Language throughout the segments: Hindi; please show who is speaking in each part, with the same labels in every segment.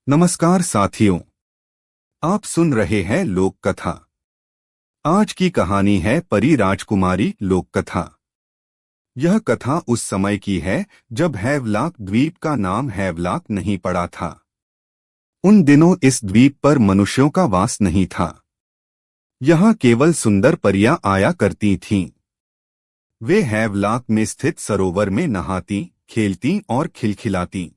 Speaker 1: नमस्कार साथियों, आप सुन रहे हैं लोक कथा। आज की कहानी है परी राजकुमारी लोक कथा। यह कथा उस समय की है जब हैवलॉक द्वीप का नाम हैवलॉक नहीं पड़ा था। उन दिनों इस द्वीप पर मनुष्यों का वास नहीं था। यहाँ केवल सुंदर परियां आया करती थीं। वे हैवलॉक में स्थित सरोवर में नहाती, खेलती और खिलखिलाती।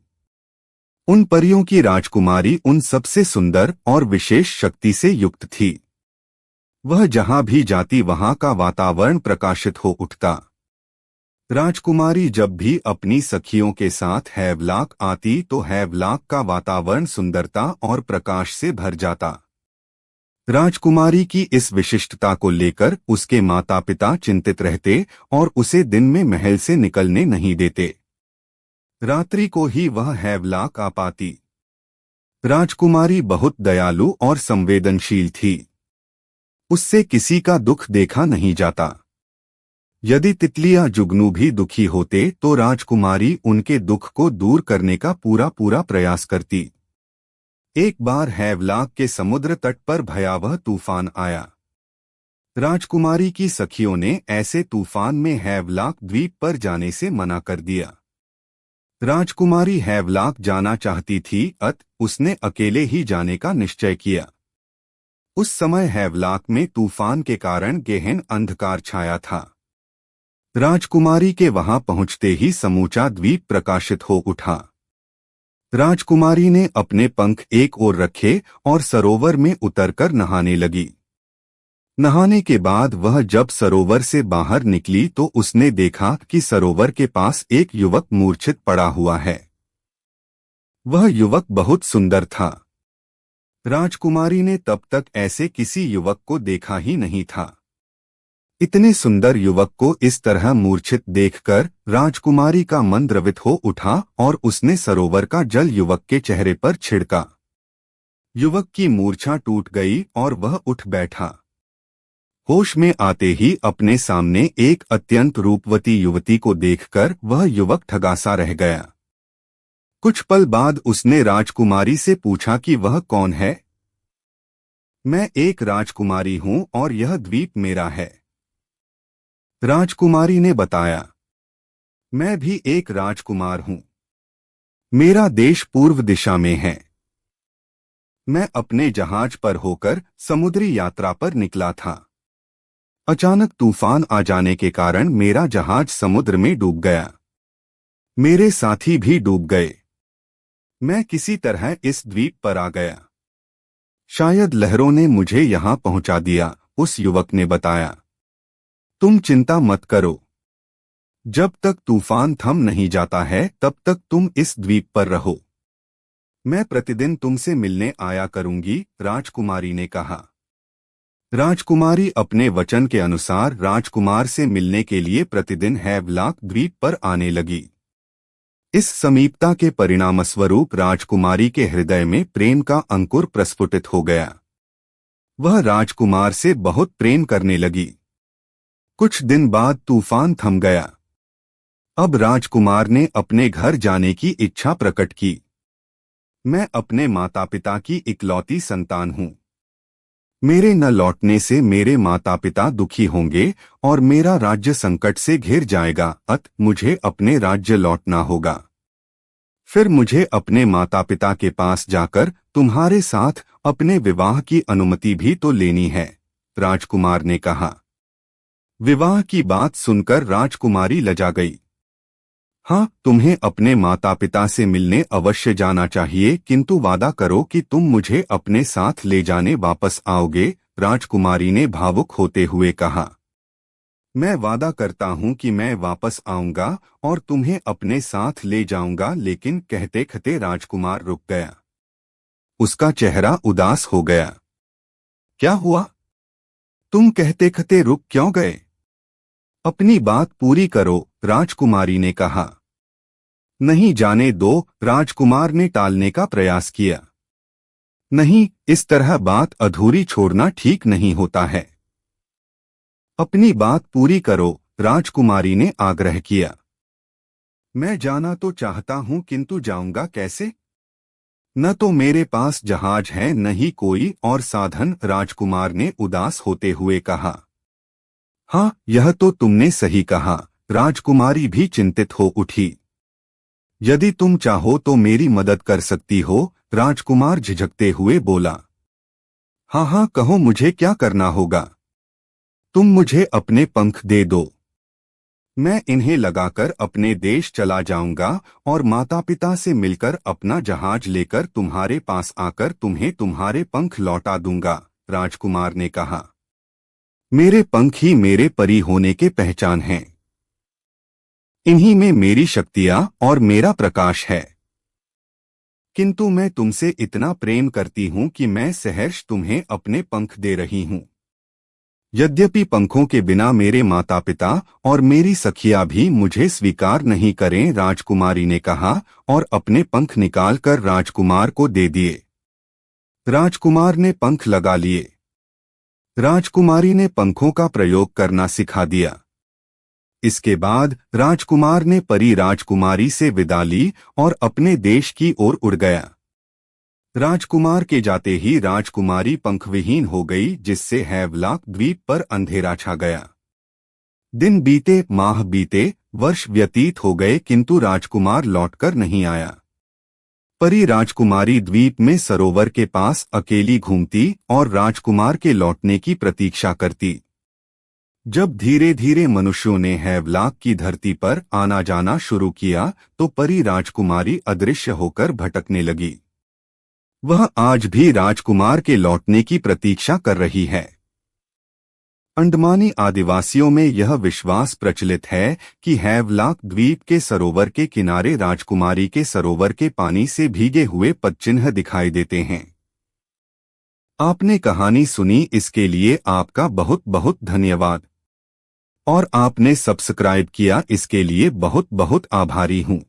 Speaker 1: उन परियों की राजकुमारी उन सबसे सुंदर और विशेष शक्ति से युक्त थी। वह जहां भी जाती वहां का वातावरण प्रकाशित हो उठता। राजकुमारी जब भी अपनी सखियों के साथ हैवलॉक आती तो हैवलॉक का वातावरण सुंदरता और प्रकाश से भर जाता। राजकुमारी की इस विशिष्टता को लेकर उसके माता पिता चिंतित रहते और उसे दिन में महल से निकलने नहीं देते। रात्रि को ही वह हैवलॉक आ पाती। राजकुमारी बहुत दयालु और संवेदनशील थी। उससे किसी का दुख देखा नहीं जाता। यदि तितलियां जुगनू भी दुखी होते तो राजकुमारी उनके दुख को दूर करने का पूरा पूरा प्रयास करती। एक बार हैवलॉक के समुद्र तट पर भयावह तूफान आया। राजकुमारी की सखियों ने ऐसे तूफान में हैवलॉक द्वीप पर जाने से मना कर दिया। राजकुमारी हैवलॉक जाना चाहती थी, उसने अकेले ही जाने का निश्चय किया। उस समय हैवलॉक में तूफान के कारण गहन अंधकार छाया था। राजकुमारी के वहां पहुंचते ही समूचा द्वीप प्रकाशित हो उठा। राजकुमारी ने अपने पंख एक ओर रखे और सरोवर में उतरकर नहाने लगी। नहाने के बाद वह जब सरोवर से बाहर निकली तो उसने देखा कि सरोवर के पास एक युवक मूर्छित पड़ा हुआ है। वह युवक बहुत सुंदर था। राजकुमारी ने तब तक ऐसे किसी युवक को देखा ही नहीं था। इतने सुंदर युवक को इस तरह मूर्छित देखकर राजकुमारी का मन द्रवित हो उठा और उसने सरोवर का जल युवक के चेहरे पर छिड़का। युवक की मूर्छा टूट गई और वह उठ बैठा। होश में आते ही अपने सामने एक अत्यंत रूपवती युवती को देखकर वह युवक ठगासा रह गया। कुछ पल बाद उसने राजकुमारी से पूछा कि वह कौन है। मैं एक राजकुमारी हूं और यह द्वीप मेरा है, राजकुमारी ने बताया। मैं भी एक राजकुमार हूं। मेरा देश पूर्व दिशा में है। मैं अपने जहाज पर होकर समुद्री यात्रा पर निकला था। अचानक तूफान आ जाने के कारण मेरा जहाज समुद्र में डूब गया। मेरे साथी भी डूब गए। मैं किसी तरह इस द्वीप पर आ गया। शायद लहरों ने मुझे यहां पहुंचा दिया, उस युवक ने बताया। तुम चिंता मत करो। जब तक तूफान थम नहीं जाता है तब तक तुम इस द्वीप पर रहो। मैं प्रतिदिन तुमसे मिलने आया करूंगी, राजकुमारी ने कहा। राजकुमारी अपने वचन के अनुसार राजकुमार से मिलने के लिए प्रतिदिन हैवलॉक द्वीप पर आने लगी। इस समीपता के परिणामस्वरूप राजकुमारी के हृदय में प्रेम का अंकुर प्रस्फुटित हो गया। वह राजकुमार से बहुत प्रेम करने लगी। कुछ दिन बाद तूफान थम गया। अब राजकुमार ने अपने घर जाने की इच्छा प्रकट की। मैं अपने माता पिता की इकलौती संतान हूं। मेरे न लौटने से मेरे माता पिता दुखी होंगे और मेरा राज्य संकट से घिर जाएगा। मुझे अपने राज्य लौटना होगा। फिर मुझे अपने माता पिता के पास जाकर तुम्हारे साथ अपने विवाह की अनुमति भी तो लेनी है, राजकुमार ने कहा। विवाह की बात सुनकर राजकुमारी लजा गई। हाँ, तुम्हें अपने माता पिता से मिलने अवश्य जाना चाहिए, किंतु वादा करो कि तुम मुझे अपने साथ ले जाने वापस आओगे, राजकुमारी ने भावुक होते हुए कहा। मैं वादा करता हूँ कि मैं वापस आऊंगा और तुम्हें अपने साथ ले जाऊंगा, लेकिन कहते कहते राजकुमार रुक गया। उसका चेहरा उदास हो गया। क्या हुआ? तुम कहते कहते रुक क्यों गए? अपनी बात पूरी करो, राजकुमारी ने कहा। नहीं, जाने दो, राजकुमार ने टालने का प्रयास किया। नहीं, इस तरह बात अधूरी छोड़ना ठीक नहीं होता है। अपनी बात पूरी करो, राजकुमारी ने आग्रह किया। मैं जाना तो चाहता हूं, किंतु जाऊंगा कैसे? न तो मेरे पास जहाज है न ही कोई और साधन, राजकुमार ने उदास होते हुए कहा। हाँ, यह तो तुमने सही कहा, राजकुमारी भी चिंतित हो उठी। यदि तुम चाहो तो मेरी मदद कर सकती हो, राजकुमार झिझकते हुए बोला। हाँ हाँ, कहो मुझे क्या करना होगा। तुम मुझे अपने पंख दे दो, मैं इन्हें लगाकर अपने देश चला जाऊंगा और माता पिता से मिलकर अपना जहाज लेकर तुम्हारे पास आकर तुम्हें तुम्हारे पंख लौटा दूंगा, राजकुमार ने कहा। मेरे पंख ही मेरे परी होने के पहचान हैं। इन्हीं में मेरी शक्तियां और मेरा प्रकाश है। किंतु मैं तुमसे इतना प्रेम करती हूं कि मैं सहर्ष तुम्हें अपने पंख दे रही हूं। यद्यपि पंखों के बिना मेरे माता पिता और मेरी सखिया भी मुझे स्वीकार नहीं करें, राजकुमारी ने कहा और अपने पंख निकालकर राजकुमार को दे दिए। राजकुमार ने पंख लगा लिए। राजकुमारी ने पंखों का प्रयोग करना सिखा दिया। इसके बाद राजकुमार ने परी राजकुमारी से विदा ली और अपने देश की ओर उड़ गया। राजकुमार के जाते ही राजकुमारी पंखविहीन हो गई, जिससे हैवलॉक द्वीप पर अंधेरा छा गया। दिन बीते, माह बीते, वर्ष व्यतीत हो गए, किंतु राजकुमार लौटकर नहीं आया। परी राजकुमारी द्वीप में सरोवर के पास अकेली घूमती और राजकुमार के लौटने की प्रतीक्षा करती। जब धीरे धीरे मनुष्यों ने हैवलॉक की धरती पर आना जाना शुरू किया तो परी राजकुमारी अदृश्य होकर भटकने लगी। वह आज भी राजकुमार के लौटने की प्रतीक्षा कर रही है। अंडमानी आदिवासियों में यह विश्वास प्रचलित है कि हैवलॉक द्वीप के सरोवर के किनारे राजकुमारी के सरोवर के पानी से भीगे हुए पदचिन्ह दिखाई देते हैं। आपने कहानी सुनी, इसके लिए आपका बहुत बहुत धन्यवाद। और आपने सब्सक्राइब किया, इसके लिए बहुत बहुत आभारी हूँ।